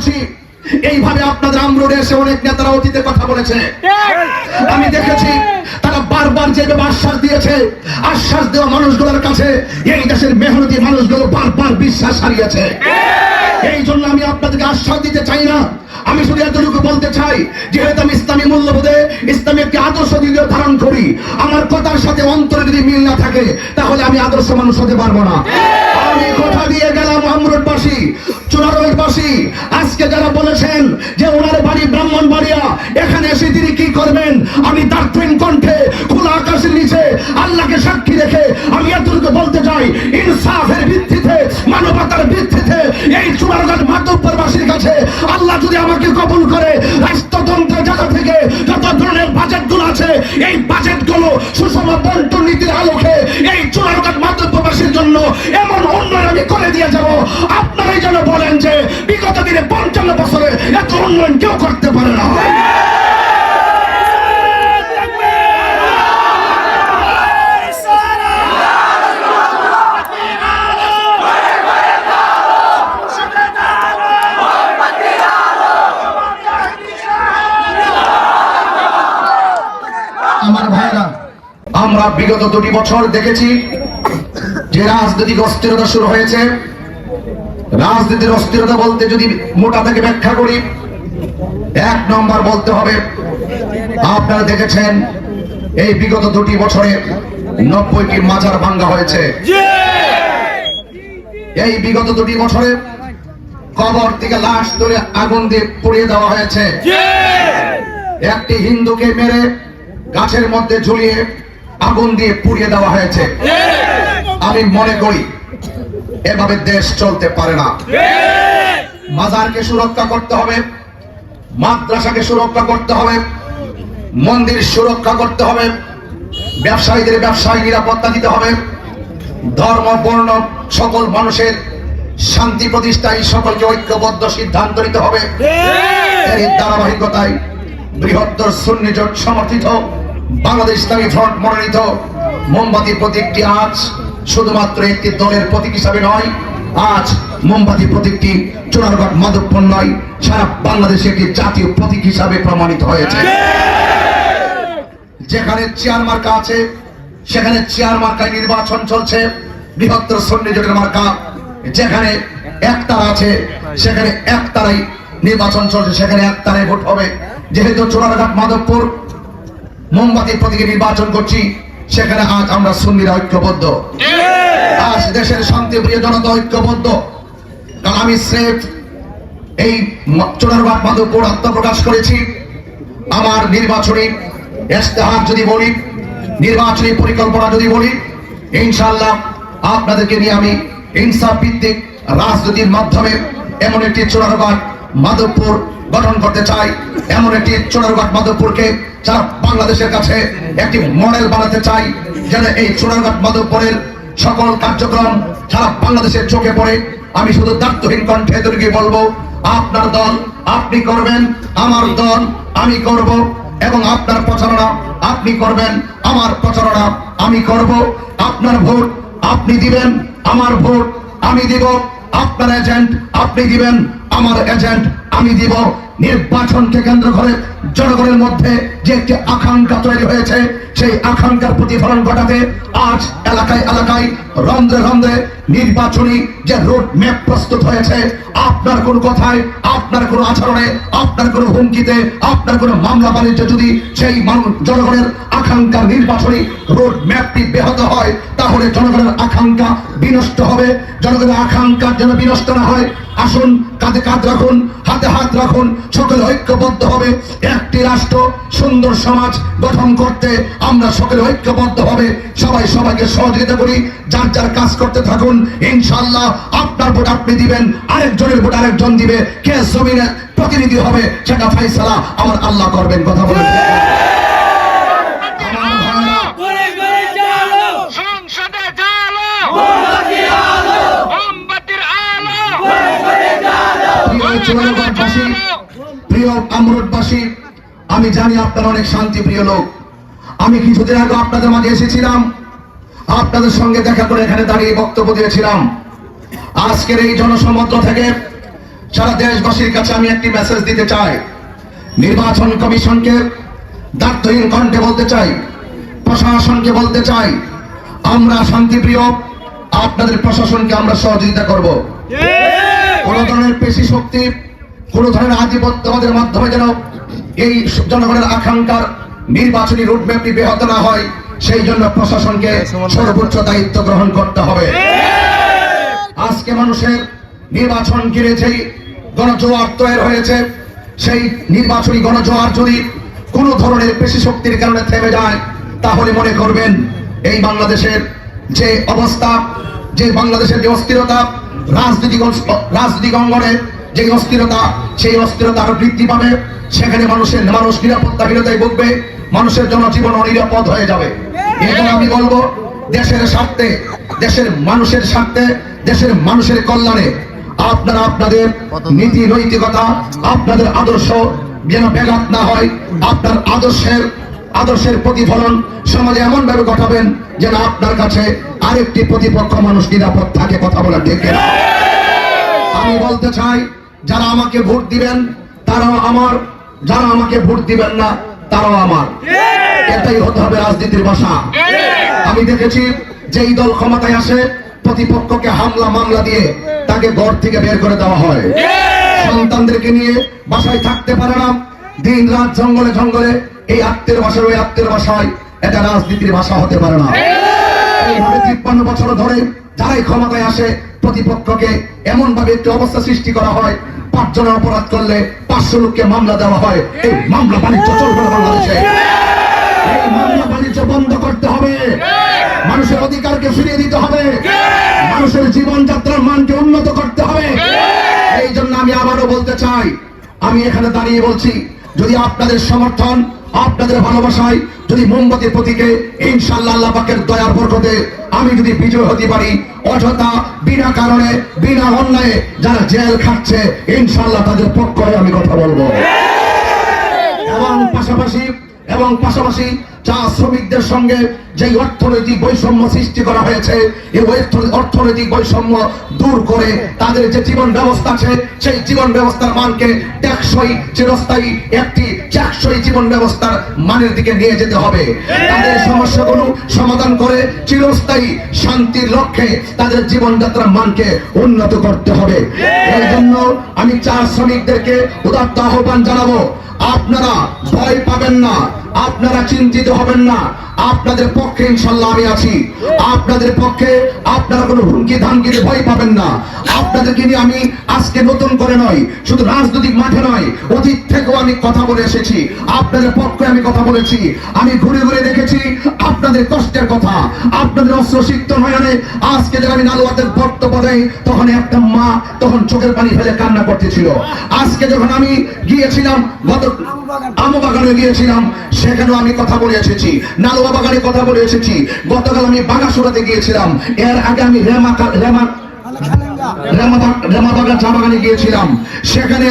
বলছি, এইভাবে আপনাদের আমরোডে এসে অনেক নেতারা অতীতে কথা বলেছে। আমি দেখেছি তারা বারবার যেভাবে আশ্বাস দিয়েছে, আশ্বাস দেওয়া মানুষগুলোর কাছে এই দেশের মেহনতি মানুষগুলো বারবার বিশ্বাস হারিয়েছে। এই জন্য আমি আপনাদেরকে আশ্বাস দিতে চাই না, আমি শুধু এতটুকু বলতে চাই, যেহেতু আমি ইসলামী মূল্যবোধে ইসলামী একটি আদর্শ দিকে ধারণ করি, আমার কথার সাথে অন্তরে যদি মিল না থাকে তাহলে আমি আদর্শ মানুষ হতে পারবো না। আমি কথা দিয়ে গেলাম আমরোডবাসী, চুনারোডবাসী, আজকে যারা বলেছেন যে ওনার বাড়ি ব্রাহ্মণবাড়িয়া, এখানে এসে তিনি কি করবেন, আমি দার্থহীন কণ্ঠে খোলা আকাশের নিচে আল্লাহকে সাক্ষী রেখে আমি এতটুকু বলতে চাই, ইনসাফের ভিত্তিতে, মানবতার ভিত্তিতে এই চুনারগঞ্জ মাধবপুরবাসীর কাছে আল্লাহ যদি আমাকে কবুল করে, রাষ্ট্রতন্ত্রের জায়গা থেকে যত ধরনের বাজেটগুলো আছে এই বাজেটগুলো সুষম বন্টন নীতির আলোকে এই চুনারগঞ্জ মাধবপুরবাসীর জন্য এমন উন্নয়ন আমি করে দিয়ে যাব, আপনারাই যেন বলেন যে বিগত দিনে ৫৫ বছরে এত উন্নয়ন কেউ করতে পারে না। আমার ভাইরা, আমরা বিগত ২টি বছর দেখেছি যে রাজনৈতিক অস্থিরতা শুরু হয়েছে। রাজনীতির অস্থিরতা বলতে যদি মোটা থেকে ব্যাখ্যা করি, ১ নম্বর বলতে হবে, আপনারা দেখেছেন এই বিগত ২টি বছরে ৯০টি মাজার ভাঙ্গা হয়েছে। এই বিগত ২টি বছরে কবর থেকে লাশ তুলে আগুন দিয়ে পুড়িয়ে দেওয়া হয়েছে। একটি হিন্দুকে মেরে গাছের মধ্যে ঝুলিয়ে আগুন দিয়ে পুড়িয়ে দেওয়া হয়েছে। আমি মনে করি এভাবে দেশ চলতে পারে না। মাজারকে সুরক্ষা করতে হবে, মাদ্রাসাকে সুরক্ষা করতে হবে, মন্দির সুরক্ষা করতে হবে, ব্যবসায়ীদের ব্যবসায় নিরাপত্তা দিতে হবে, ধর্ম বর্ণ সকল মানুষের শান্তি প্রতিষ্ঠায় সকলকে ঐক্যবদ্ধ সিদ্ধান্ত নিতে হবে। এর ধারাবাহিকতায় বৃহত্তর সুন্নি জোট সমর্থিত বাংলাদেশ ইসলামী ফ্রন্ট মনোনীত মোমবাতি প্রতীকটি আজ শুধুমাত্র একটি দলের প্রতীক হিসাবে নয়, আজ মোমবাতি প্রতীকটি চুনারগঞ্জ মাধবপুর নয়, সারা বাংলাদেশে একটি জাতীয় প্রতীক হিসাবে প্রমাণিত হয়েছে। যেখানে চেয়ার মার্কা আছে সেখানে চেয়ার মার্কায় নির্বাচন চলছে, বৃহত্তর সুন্নি জোটের মার্কা। যেখানে একতারা আছে সেখানে একতারাই নির্বাচন চলছে, সেখানে একতারাই ভোট হবে। যেহেতু চুনারগঞ্জ মাধবপুর মোমবাতির প্রতীকে নির্বাচন করছি, সেখানে আজ আমরা সুন্নিরা ঐক্যবদ্ধ, আজ দেশের শান্তিপ্রিয় জনতা ঐক্যবদ্ধ। কারণ আমি স্রেফ এই চুনারগঞ্জ মাধবপুর আত্মপ্রকাশ করেছি। আমার নির্বাচনী ইশতেহার যদি বলি, নির্বাচনী পরিকল্পনা যদি বলি, ইনশাআল্লাহ আপনাদেরকে নিয়ে আমি ইনসাফ ভিত্তিক রাজনীতির মাধ্যমে এমন একটি চুনারগঞ্জ মাধবপুর গঠন করতে চাই, এমন একটি চুনারগঞ্জ মাধবপুরকে সারা বাংলাদেশের কাছে একটি মডেল বানাতে চাই, যেন এই চুনারগঞ্জ মাধবপুরের সকল কার্যক্রম সারা বাংলাদেশের চোখে পড়ে। আমি শুধু দায়িত্বহীন কণ্ঠে এদেরকে বলবো, আপনার দল আপনি করবেন, আমার দল আমি করব, এবং আপনার প্রচারণা আপনি করবেন, আমার প্রচারণা আমি করব। আপনার ভোট আপনি দিবেন, আমার ভোট আমি দিব, আপনার এজেন্ট আপনি দিবেন, আমার এজেন্ট আমি দিব। নির্বাচনকে কেন্দ্র করে জনগণের মধ্যে যে একটি আকাঙ্ক্ষা তৈরি হয়েছে, সেই আকাঙ্ক্ষার প্রতিফলন ঘটাতে আজ এলাকায় এলাকায় রন্ধ্রে রন্ধ্রে নির্বাচনী যে রোড ম্যাপ প্রস্তুত হয়েছে, আপনার কোন কথায়, আপনার কোন আচরণে, আপনার কোন হুমকিতে, আপনার কোন মামলা বাণিজ্য যদি সেই জনগণের আকাঙ্ক্ষার নির্বাচনী রোড ম্যাপটি ব্যাহত হয়, তাহলে জনগণের আকাঙ্ক্ষা বিনষ্ট হবে। জনগণের আকাঙ্ক্ষা যেন বিনষ্ট না হয়, আসুন কাঁধে কাঁধ রাখুন, হাতে হাত রাখুন, সকলে ঐক্যবদ্ধ হবে। একটি রাষ্ট্র সুন্দর সমাজ গঠন করতে আমরা সকলে ঐক্যবদ্ধ হবে, সবাই সবাইকে সহযোগিতা করি, যার যার কাজ করতে থাকুন। ইনশাআল্লাহ আপনার ভোট আপনি দিবেন, আরেকজনের ভোট আরেকজন দিবে, কে জমিনে প্রতিনিধি হবে সেটা ফয়সালা আমার আল্লাহ করবেন। কথা বলেন প্রিয় আমরোডবাসী, আমি জানি আপনারা অনেক শান্তি প্রিয় লোক। আমি কিছুদিন আগে আপনাদের মাঝে এসেছিলাম, আপনাদের সঙ্গে দেখা করে এখানে দাঁড়িয়ে বক্তব্য দিয়েছিলাম। আজকের এই জনসমুদ্র থেকে সারা দেশবাসীর কাছে আমি একটি মেসেজ দিতে চাই। নির্বাচন কমিশনকে দায়িত্বহীন কণ্ঠে বলতে চাই, প্রশাসনকে বলতে চাই, আমরা শান্তিপ্রিয়, আপনাদের প্রশাসনকে আমরা সহযোগিতা করব। কোন ধরনের পেশি শক্তি, কোন ধরনের আধিপত্যবাদের মাধ্যমে যেন এই জনগণের আকাঙ্ক্ষার নির্বাচনী রুটম্যাপটি ব্যাহত না হয়, সেই জন্য প্রশাসনকে সর্বোচ্চ দায়িত্ব গ্রহণ করতে হবে। আজকে মানুষের নির্বাচন ঘিরে যেই গণজোয়ার তৈরি হয়েছে, সেই নির্বাচনী গণজোয়ার যদি কোন ধরনের পেশি শক্তির কারণে থেমে যায়, তাহলে মনে করবেন এই বাংলাদেশের যে অবস্থা, যে বাংলাদেশের যে অস্থিরতা, রাজনৈতিক অঙ্গনে যে অস্থিরতা, সেই অস্থিরতা আরো বৃদ্ধি পাবে। সেখানে মানুষ নিরাপত্তাহীনতায় ভুগবে, মানুষের জনজীবন অনিরাপদ হয়ে যাবে। এখন আমি বলবো, দেশের স্বার্থে, দেশের মানুষের স্বার্থে, দেশের মানুষের কল্যাণে আপনারা আপনাদের নীতি নৈতিকতা, আপনাদের আদর্শ যেন ব্যাঘাত না হয়। আপনার আদর্শের প্রতিফলন সমাজে এমন ভাবে ঘটাবেন যেন আপনার কাছে আরেকটি প্রতিপক্ষ মানুষ নিরাপদ থাকে। কথা বলা ঠিক না? আমি বলতে চাই, যারা আমাকে ভোট দিবেন তারাও আমার, যারা আমাকে ভোট দিবেন না তারাও আমার। এটাই হতে হবে রাজনীতির ভাষা। আমি দেখেছি যেই দল ক্ষমতায় আসে, প্রতিপক্ষকে হামলা মামলা দিয়ে তাকে ঘর থেকে বের করে দেওয়া হয়। সন্তানদেরকে নিয়ে বাসায় থাকতে পারে না, দিন রাত জঙ্গলে জঙ্গলে, এই আত্মীয় ভাষায় ওই আত্মীয় ভাষায়। এটা রাজনীতির ভাষা হতে পারে না। এইভাবে 53 বছর ধরে যারাই ক্ষমতায় আসে, প্রতিপক্ষকে এমন ভাবে একটি অবস্থা সৃষ্টি করা হয়, 5 জনের অপরাধ করলে 500 লোককে মামলা দেওয়া হয়। এই মামলা বাণিজ্য চলবে না বাংলাদেশে। এই মামলা বাণিজ্য বন্ধ করতে হবে, মানুষের অধিকারকে ফিরিয়ে দিতে হবে, মানুষের জীবনযাত্রার মানকে উন্নত করতে হবে। এই জন্য আমি আবারও বলতে চাই, আমি এখানে দাঁড়িয়ে বলছি, যদি আপনাদের সমর্থন, আপনাদের ভালোবাসায়, যদি মোমবাতি প্রতীকে ইনশাআল্লাহ আল্লাহ পাকের দয়ার বরকতে আমি যদি বিজয় হতে পারি, অযথা বিনা কারণে বিনা অন্যায়ে যারা জেল খাচ্ছে, ইনশাআল্লাহ তাদের পক্ষে আমি কথা বলবো। এবং পাশাপাশি চা শ্রমিকদের সঙ্গে যে অর্থনৈতিক বৈষম্য সৃষ্টি করা হয়েছে, এই অর্থনৈতিক বৈষম্য দূর করে তাদের যে জীবন ব্যবস্থা আছে, সেই জীবন ব্যবস্থার মানকে টেকসই, চিরস্থায়ী একটি টেকসই জীবন ব্যবস্থার মানের দিকে নিয়ে যেতে হবে। তাদের সমস্যাগুলো সমাধান করে চিরস্থায়ী শান্তির লক্ষ্যে তাদের জীবনযাত্রার মানকে উন্নত করতে হবে। এই জন্য আমি চা শ্রমিকদেরকে উদাত্ত আহ্বান জানাবো, আপনারা ভয় পাবেন না, আপনারা চিন্তিত হবেন না, আপনাদের পক্ষে ইনশাআল্লাহ আমি আছি। আপনাদের পক্ষে আপনারা কোনো হুমকি ধামকিতে ভয় পাবেন না। আপনাদেরকে নিয়ে আমি আজকে নতুন করে নয়, শুধু রাজনৈতিক মাঠে নয়, অতীত থেকেও আমি কথা বলে এসেছি, আপনাদের পক্ষে আমি কথা বলেছি। আমি ঘুরে ঘুরে দেখেছি আপনাদের কষ্টের কথা, আপনাদের অশ্রুসিক্ত নয়নে আজকে যখন আমি নালুয়াতের বক্তব্য দেই, তখন একটা মা তখন চোখের পানি ফেলে কান্না করতেছিল। আজকে যখন আমি গিয়েছিলাম, গত আমবাগানে গিয়েছিলাম, সেখানেও আমি কথা বলে এসেছি, নালুয়া বাগানে কথা বলে এসেছি। গতকাল আমি বাগাসুরাতে গিয়েছিলাম, এর আগে আমি রেমাবাগান চা বাগানে গিয়েছিলাম। সেখানে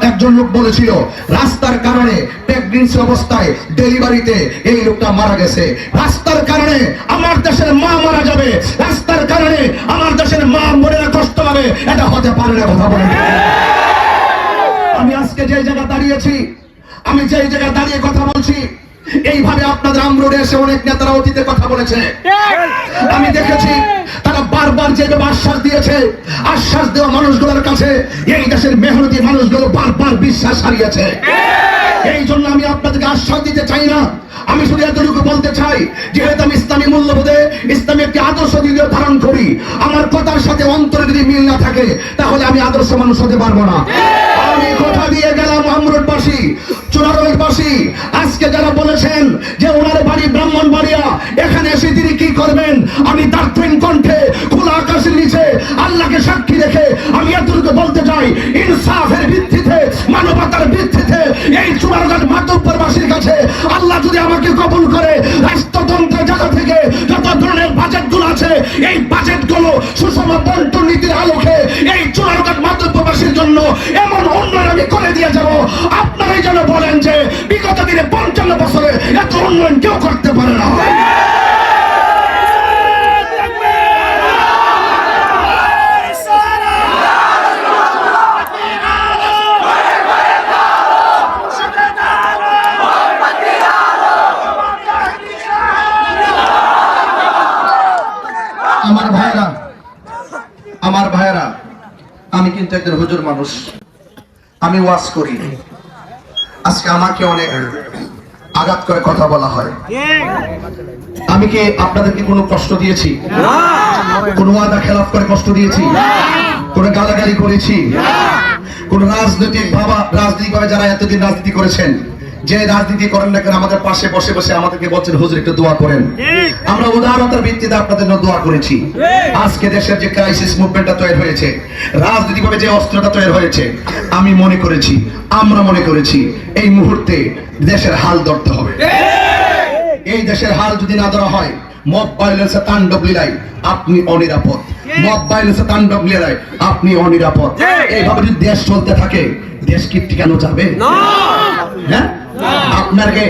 একজন লোক বলেছিল রাস্তার কারণে প্রেগন্যান্সি অবস্থায় ডেলিভারিতে এই লোকটা মারা গেছে। রাস্তার কারণে আমার দেশের মা মারা যাবে, রাস্তার কারণে আমার দেশের মা বোনেরা কষ্ট পাবে, এটা হতে পারে না। কথা বলেন। আমি আজকে যে জায়গায় দাঁড়িয়েছি, আমি যে জায়গায় দাঁড়িয়ে কথা বলছি, এইভাবে আপনাদের আমরোডে এসে অনেক নেতারা অতীতে কথা বলেছে। আমি দেখেছি তারা বারবার যেভাবে আশ্বাস দিয়েছে, আশ্বাস দেওয়া মানুষগুলোর কাছে এই দেশের মেহনতি মানুষগুলো বারবার বিশ্বাস হারিয়েছে। এই জন্য আমি আপনাদেরকে আশ্বাস দিতে চাই না, আমি শুধু এতটুকু বলতে চাই, যেহেতু আমি ইসলামী মূল্যবোধে ইসলামী একটি আদর্শ দিকে ধারণ করি, আমার কথার সাথে অন্তরে যদি মিল না থাকে, তাহলে আমি আদর্শ মানুষ হতে পারবো না। আমি কথা দিয়ে গেলাম আমরোডবাসী, চুনারোলবাসী, আজকে যারা বলেছেন যে ওনার বাড়ি ব্রাহ্মণবাড়িয়া, এখানে এসে তিনি কি করবেন, আমি দার্থহীন কণ্ঠে খোলা আকাশের নিচে আল্লাহকে সাক্ষী রেখে আমি এতটুকু বলতে চাই, ইনসাফের ভিত্তিতে, মানবতার ভিত্তিতে এই চুনারগঞ্জ মাতব্বরবাসীর কাছে আল্লাহ যদি আমাকে কবুল করে, রাষ্ট্রতন্ত্রের জায়গা থেকে যত ধরনের বাজেটগুলো আছে, এই বাজেটগুলো সুষম বন্টন নীতির আলোকে এই চুনারগঞ্জ মাতব্বরবাসীর জন্য এমন উন্নয়ন আমি করে দিয়ে যাব, আপনারাই যেন বলেন যে বিগত দিনে 55 বছরে এত উন্নয়ন কেউ করতে পারে না। কিন্তু একজন হুজুর মানুষ, আমি ওয়াজ করি, আজকে আমাকে অনেক আঘাত করে কথা বলা হয়। আমি কি আপনাদেরকে কোনো কষ্ট দিয়েছি? কোন ওয়াদা খেলাফ করে কষ্ট দিয়েছি? কোন গালাগালি করেছি? কোন রাজনৈতিকভাবে যারা এতদিন রাজনীতি করেছেন, যে রাজনীতি করেন না কেন, আমাদের পাশে বসে বসে আমাদেরকে বলছেন হুজুর একটু দোয়া করেন। আমরা উদারতার ভিত্তিতে আপনাদের জন্য দোয়া করেছি। আজকে দেশের যে ক্রাইসিস মুভমেন্টটা তৈরি হয়েছে, রাজনৈতিকভাবে যে অস্ত্রটা তৈরি হয়েছে, আমি মনে করেছি, আমরা মনে করেছি এই মুহূর্তে দেশের হাল ধরতে হবে। এই দেশের হাল যদি না ধরা হয়, মব ভায়োলেন্সে তাণ্ডব লীলায় আপনি অনিরাপদ। মব ভায়োলেন্সে তাণ্ডব লীলায় আপনি অনিরাপদ। এইভাবে যদি দেশ চলতে থাকে, দেশ কি টিকানো যাবে? হ্যাঁ, আপনাকে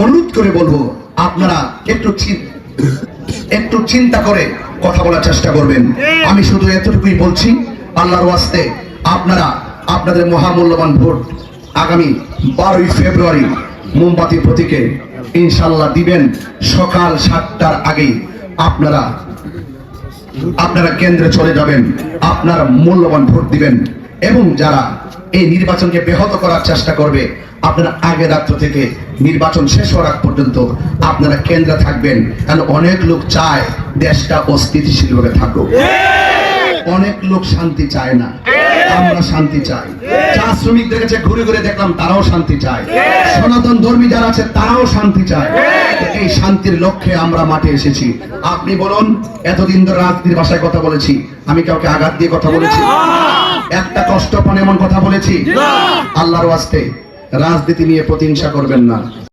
অনুরোধ করে বলবো, আপনারা একটু চিন্তা করে কথা বলার চেষ্টা করবেন। আমি শুধু এতটুকুই বলছি, আল্লাহর ওয়াস্তে আপনারা আপনাদের মহামূল্যবান ভোট আগামী 12ই ফেব্রুয়ারি মোমবাতি প্রতীকে ইনশাল্লাহ দিবেন। সকাল 7টার আগেই আপনারা কেন্দ্রে চলে যাবেন, আপনারা মূল্যবান ভোট দিবেন। এবং যারা এই নির্বাচনকে ব্যাহত করার চেষ্টা করবে, আপনারা আগে রাত্র থেকে নির্বাচন শেষ হওয়ার আগ পর্যন্ত আপনারা কেন্দ্রে থাকবেন। কারণ অনেক লোক চায় দেশটা অস্থিতিশীল ভাবে থাকুক, অনেক লোক শান্তি চায় না, আমরা শান্তি চাই। চা শ্রমিকদের কাছে ঘুরে ঘুরে দেখলাম, তারাও শান্তি চায়। সনাতন ধর্মী যারা আছে তারাও শান্তি চায়। এই শান্তির লক্ষ্যে আমরা মাঠে এসেছি। আপনি বলুন, এতদিন ধরে রাজনীতির ভাষায় কথা বলেছি, আমি কাউকে আঘাত দিয়ে কথা বলেছি? একটা কষ্ট পান এমন কথা বলেছি? আল্লাহর ওয়াস্তে রাজনীতি নিয়ে প্রতিহিংসা করবেন না।